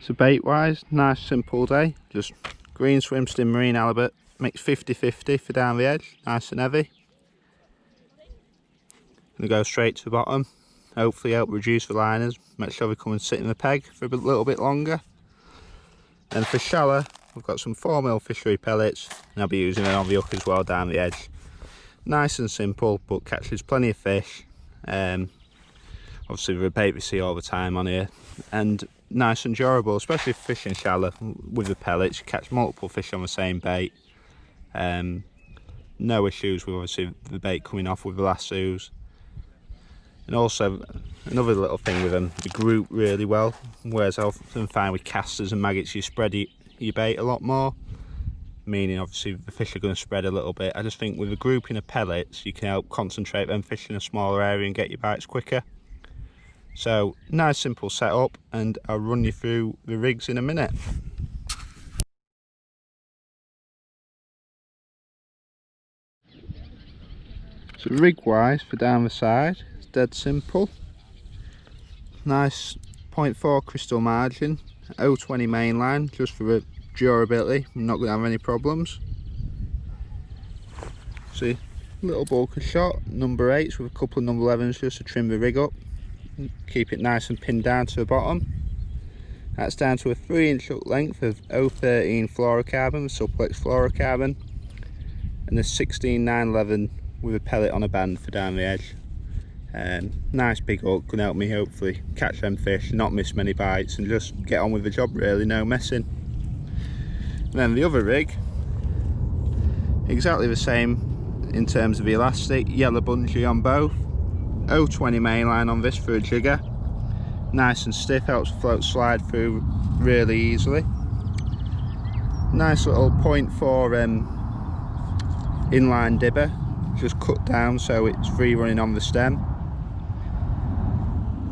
So bait wise, nice simple day, just green swim stim marine halibut, mix 50-50 for down the edge, nice and heavy. Gonna go straight to the bottom, hopefully help reduce the liners, make sure they come and sit in the peg for a little bit longer. And for shallow, we've got some 4mm fishery pellets, and I'll be using it on the hook as well down the edge. Nice and simple, but catches plenty of fish. Obviously the bait we see all the time on here, and nice and durable, especially for fishing shallow with the pellets. You catch multiple fish on the same bait. No issues with obviously the bait coming off with the lassos. And also another little thing with them, they group really well, whereas I often find with casters and maggots you spread your bait a lot more, meaning obviously the fish are going to spread a little bit. I just think with a grouping of pellets you can help concentrate them fish in a smaller area and get your bites quicker. So nice simple setup, and I'll run you through the rigs in a minute. So rig wise for down the side, it's dead simple. Nice 0.4 crystal margin, 020 mainline just for the durability. I'm not going to have any problems. See, little bulker shot, number 8s with a couple of number 11s just to trim the rig up. Keep it nice and pinned down to the bottom. That's down to a 3-inch hook length of 013 fluorocarbon, suplex fluorocarbon, and a 16-911 with a pellet on a band for down the edge. Nice big hook, can help me hopefully catch them fish, not miss many bites, and just get on with the job really, no messing. And then the other rig, exactly the same in terms of the elastic, yellow bungee on both. 020 mainline on this for a jigger, nice and stiff, helps float slide through really easily. Nice little 0.4 inline dibber, just cut down so it's free running on the stem.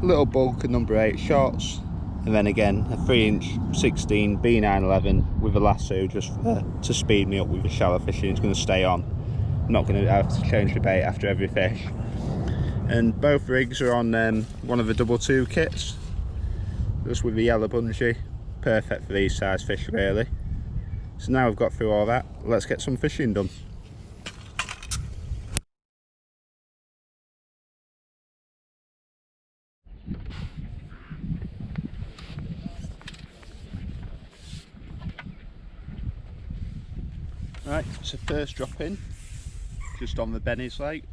Little bulk of number 8 shots, and then again a 3-inch 16 B911 with a lasso just to speed me up with the shallow fishing. It's going to stay on, I'm not going to have to change the bait after every fish. And both rigs are on one of the double 2 kits, just with the yellow bungee, perfect for these size fish really. So now we've got through all that, let's get some fishing done. Right, so first drop in, just on the Benny's Lake,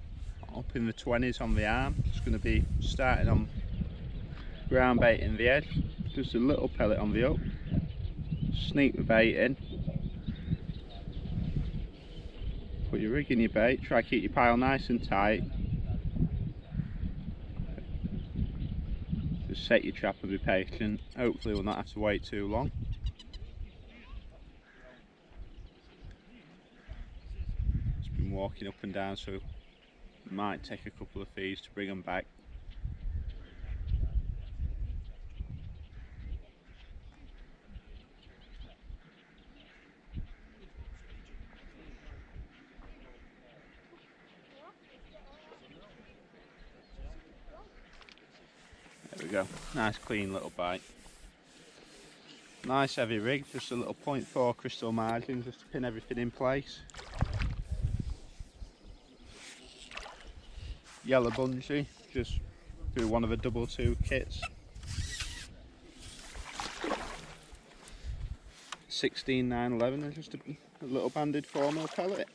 up in the 20s on the arm. Just going to be starting on ground bait in the edge, just a little pellet on the hook, sneak the bait in, put your rig in your bait, try to keep your pile nice and tight, just set your trap and be patient, hopefully we'll not have to wait too long. Just been walking up and down, so might take a couple of feeds to bring them back. There we go, nice clean little bite. Nice heavy rig, just a little 0.4 crystal margin just to pin everything in place. Yellow bungee, just through one of the double 2 kits. 16-911 and just a little banded 4mm pellet.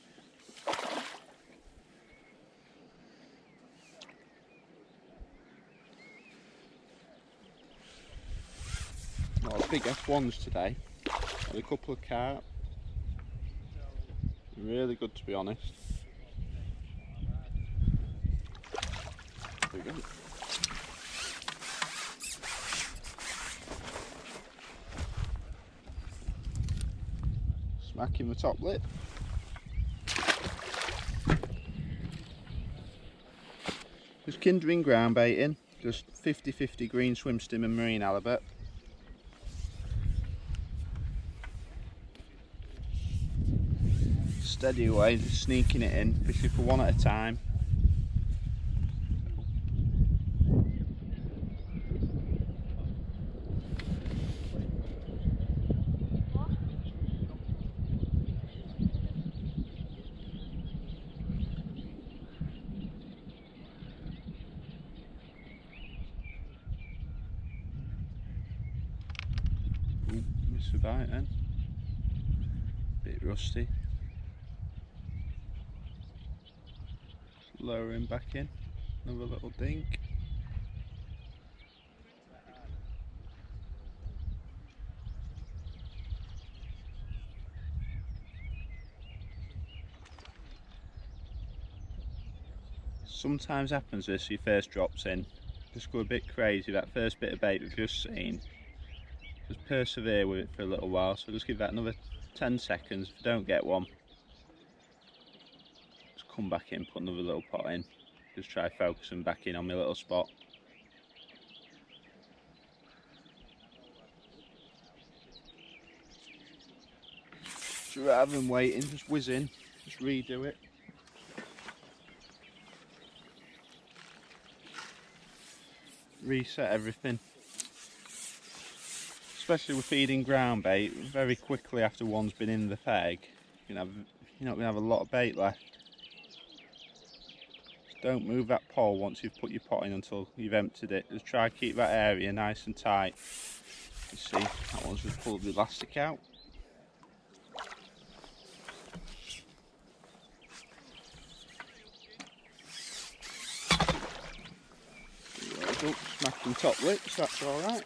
Oh, big F1s today. Had a couple of carp. Really good to be honest. There we go. Smacking the top lip. Just kindering ground baiting, just 50-50 green swim stim and marine halibut. Steady away, just sneaking it in, fishing for one at a time. nicer bite then. Bit rusty. Lower him back in. Another little dink. Sometimes happens this, your first drops in. Just go a bit crazy, that first bit of bait we've just seen. Just persevere with it for a little while, so just give that another 10 seconds. If you don't get one, just come back in, put another little pot in. Just try focusing back in on my little spot. So rather than waiting, just whiz in, just redo it. Reset everything. Especially with feeding ground bait, very quickly after one's been in the peg, you're not going to have a lot of bait left. Just don't move that pole once you've put your pot in until you've emptied it. Just try to keep that area nice and tight. You see, that one's just pulled the elastic out. Smashing top lips, that's alright.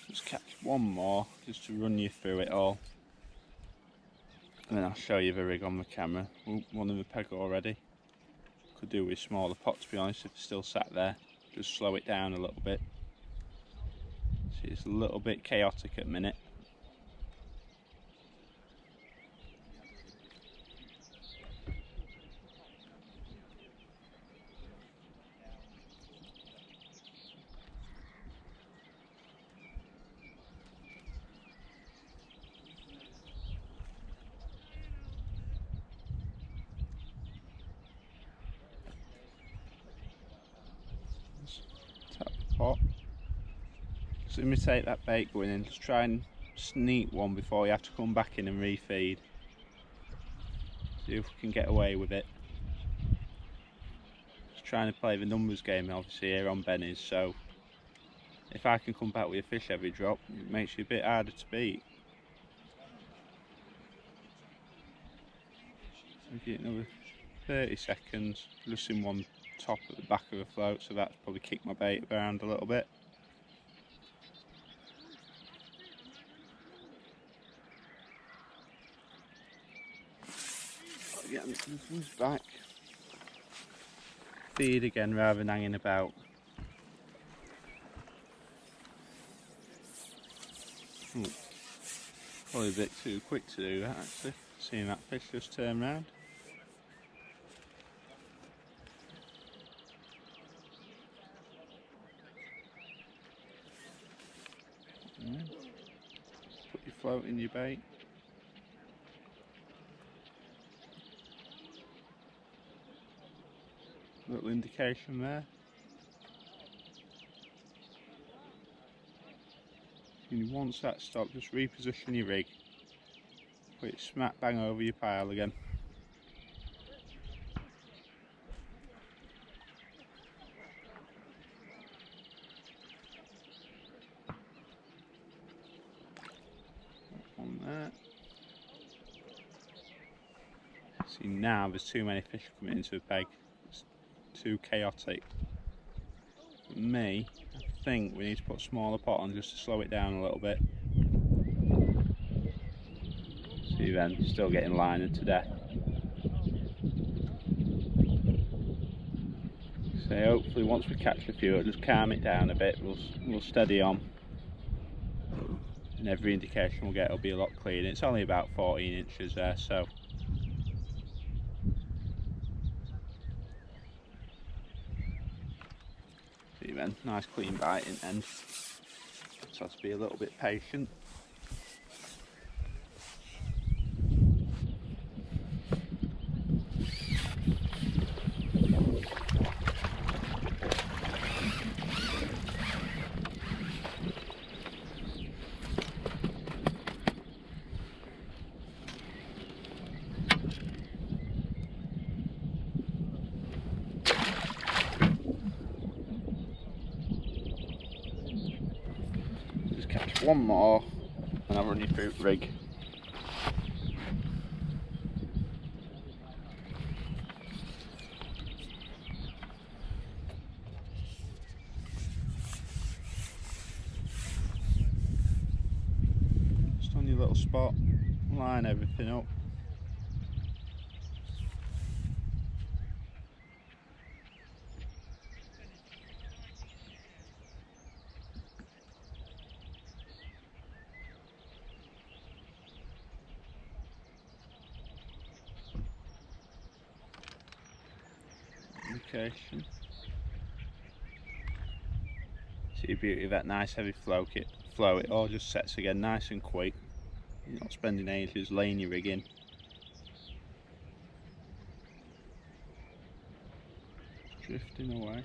Just catch one more just to run you through it all, and then I'll show you the rig on the camera. Ooh, one in the peg already. Could do with smaller pot, to be honest, if it's still sat there. Just slow it down a little bit. See, it's a little bit chaotic at the minute. Tap the pot. Just imitate that bait going in. Just try and sneak one before you have to come back in and refeed. See if we can get away with it. Just trying to play the numbers game obviously here on Benny's, so if I can come back with a fish every drop, it makes you a bit harder to beat. Give it another 30 seconds, just in one top at the back of the float, so that's probably kicked my bait around a little bit. Again, comes back. Feed again rather than hanging about. Probably a bit too quick to do that actually, seeing that fish just turn round. Put your float in your bait. Little indication there. And once that's stopped, just reposition your rig. Put it smack bang over your pile again. On there. See, now there's too many fish coming into the peg. It's too chaotic. For me, I think we need to put a smaller pot on just to slow it down a little bit. See then, still getting lined to death. So hopefully once we catch a few, it'll just calm it down a bit. We'll steady on, and every indication we'll get will be a lot cleaner. It's only about 14 inches there, so see then, nice clean bite in end. So have to be a little bit patient. one more and I'll run you through the rig. Just on your little spot, line everything up. Location. See the beauty of that nice heavy flow, it all just sets again nice and quick. You're not spending ages laying your rig in. Drifting away.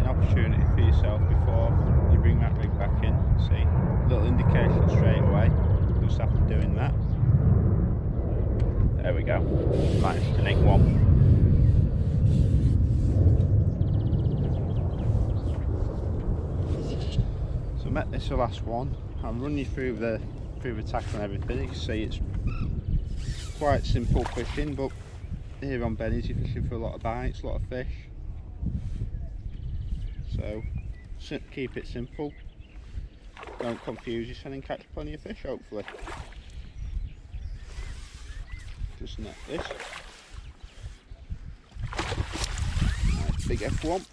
Opportunity for yourself before you bring that rig back in. See, little indication straight away, just after doing that. There we go, managed to nick one. So this is the last one. I'll run you through the tackle and everything. You can see it's quite simple fishing, but here on Benny's you're fishing for a lot of bites, a lot of fish. So keep it simple, don't confuse yourself and catch plenty of fish hopefully. Just net this. Nice big F1.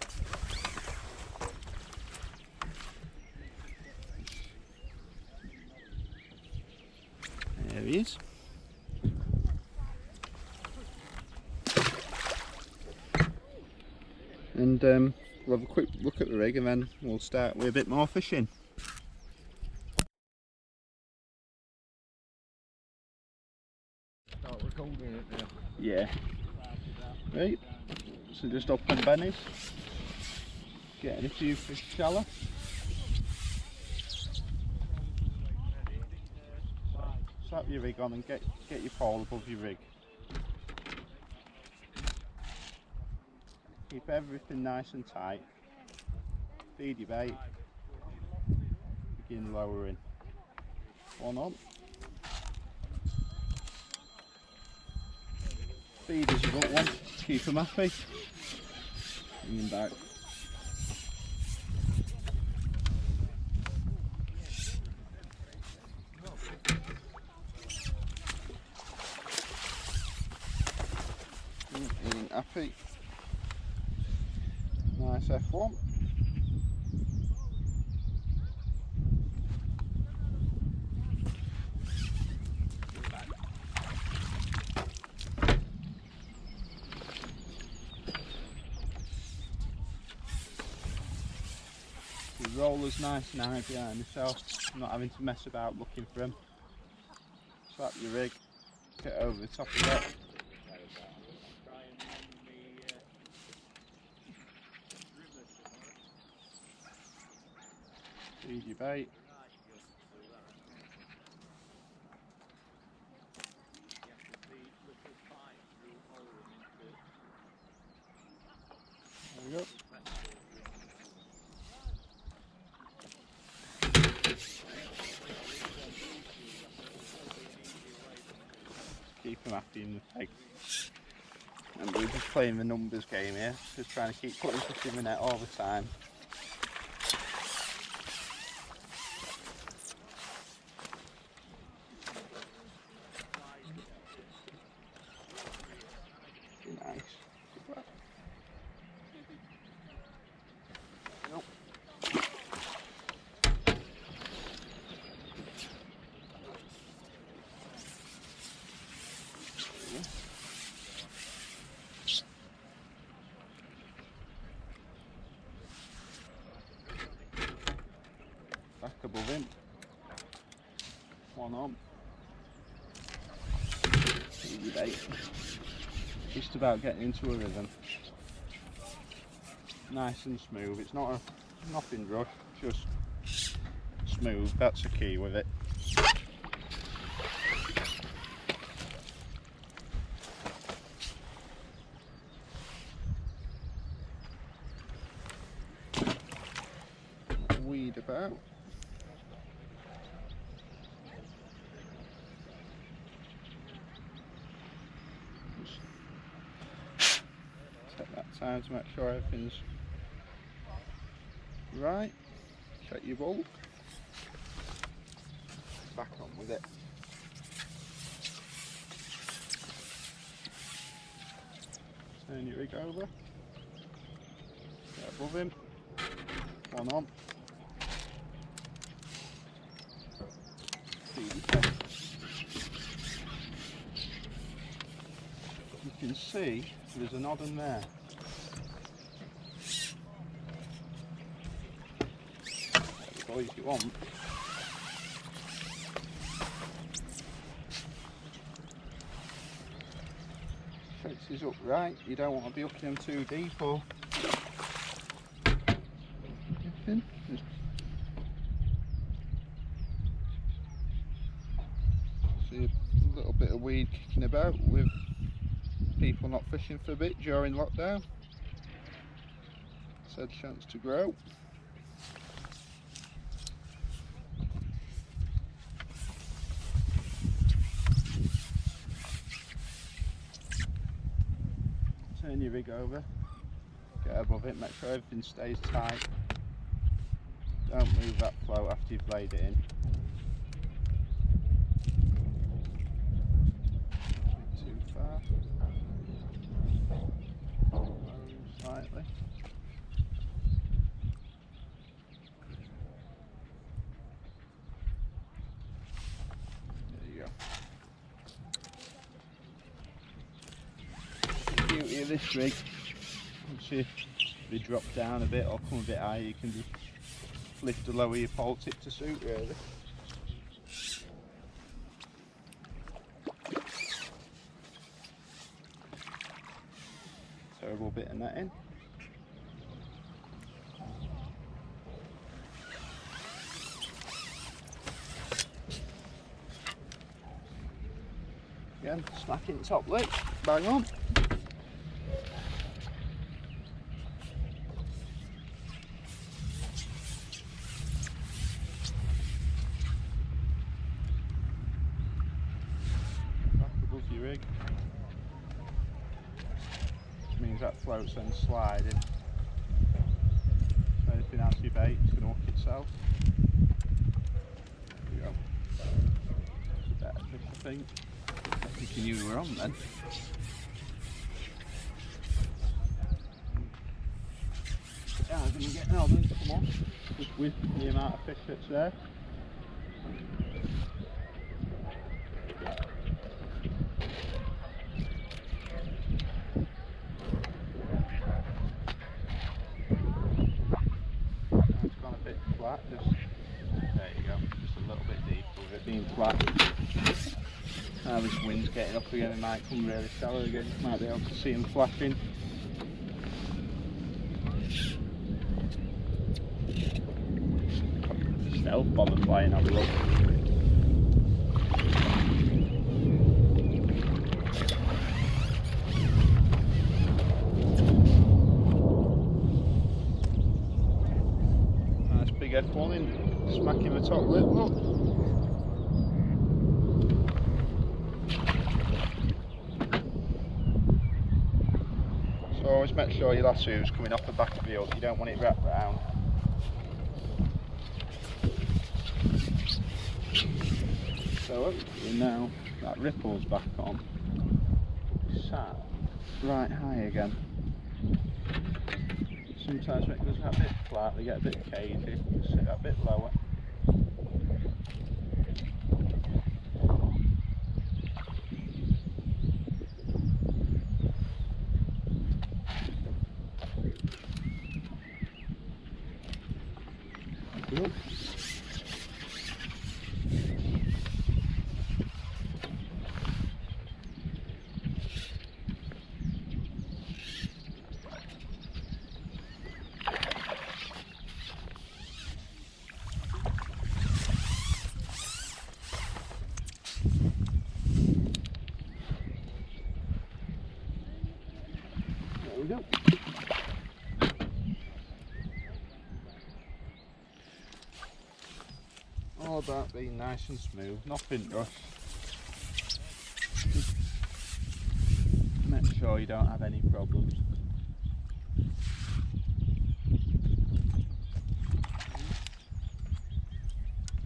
There he is. And we'll have a quick look at the rig and then we'll start with a bit more fishing. Start recording it now. Yeah. Right, so just up on Benny's, getting a few fish shallow. Slap your rig on and get your pole above your rig. Keep everything nice and tight. Feed your bait. Begin lowering. One on. Feeders you don't want. Keep them happy. Bring them back. Being happy. Nice F1. The roller's nice and high behind yourself, not having to mess about looking for them. Slap your rig, get over the top of it. Feed your bait. There we go. Keep them happy in the peg. And we're just playing the numbers game here, just trying to keep putting fish in the net all the time. Nice. Nope. above him. One on. Easy bait. Just about getting into a rhythm. Nice and smooth. It's not nothing rough, just smooth. That's the key with it. Weed about. Just take that time to make sure everything's right. Check your bulk. Back on with it. Turn your rig over. Get above him. One on. You can see there's an odd one there. There we go, if you want. Fixes up right, you don't want to be hooking them too deep or anything. See a little bit of weed kicking about with people not fishing for a bit during lockdown. Said chance to grow. Turn your rig over, get above it, make sure everything stays tight. Don't move that float after you've laid it in. Not too far. Low slightly. There you go. The beauty of this rig, obviously if they drop down a bit or come a bit higher, you can just lift or lower your pole tip to suit really. Terrible bit of netting. Again, smacking top lip, bang on. Back above your rig. Which means that float's then sliding. So anything else you bait, it's going to hook itself. There we go. It's a better fish, I think. I think you knew we were on then. Yeah, I'm going to get another one, come on. Just with the amount of fish that's there. It's gone a bit flat, just there you go, just a little bit deep with it being flat. Now this wind's getting up again, it might come really shallow again, might be able to see them flashing. Stealth bomber flying, have a look. Nice big F1 in, smacking the top lip, look. So always make sure your lasso's coming off the back of the hook, you don't want it wrapped round. So now that ripple's back on, sat right high again. Sometimes when it goes that bit flat, they get a bit cagey, sit that bit lower. all about being nice and smooth, nothing rushed. Make sure you don't have any problems.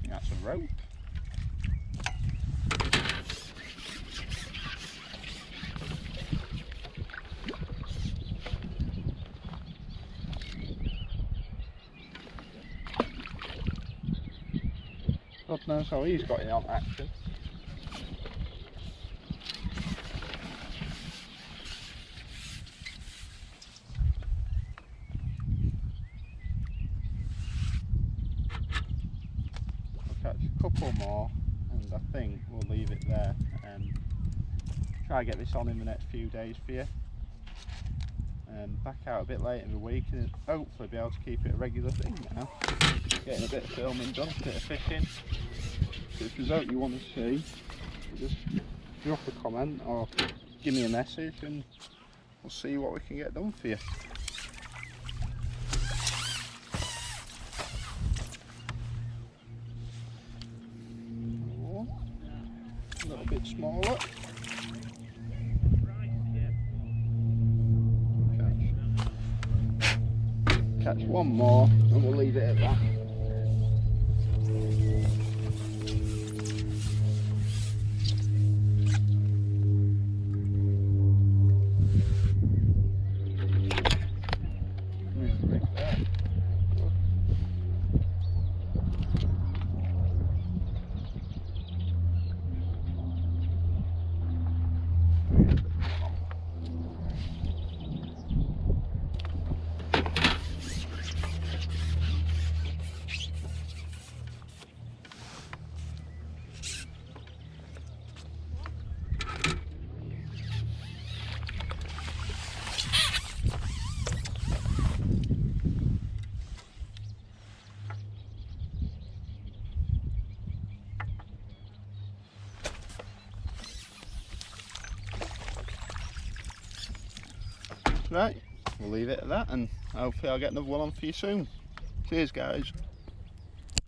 That's a rope. God knows how he's got in on action. We'll catch a couple more and I think we'll leave it there and try to get this on in the next few days for you. And back out a bit later in the week and hopefully be able to keep it a regular thing now. Getting a bit of filming done, a bit of fishing. So if there's out you want to see, just drop a comment or give me a message and we'll see what we can get done for you. Oh, a little bit smaller. Catch one more and we'll leave it at that. Right, we'll leave it at that and hopefully I'll get another one on for you soon. Cheers guys.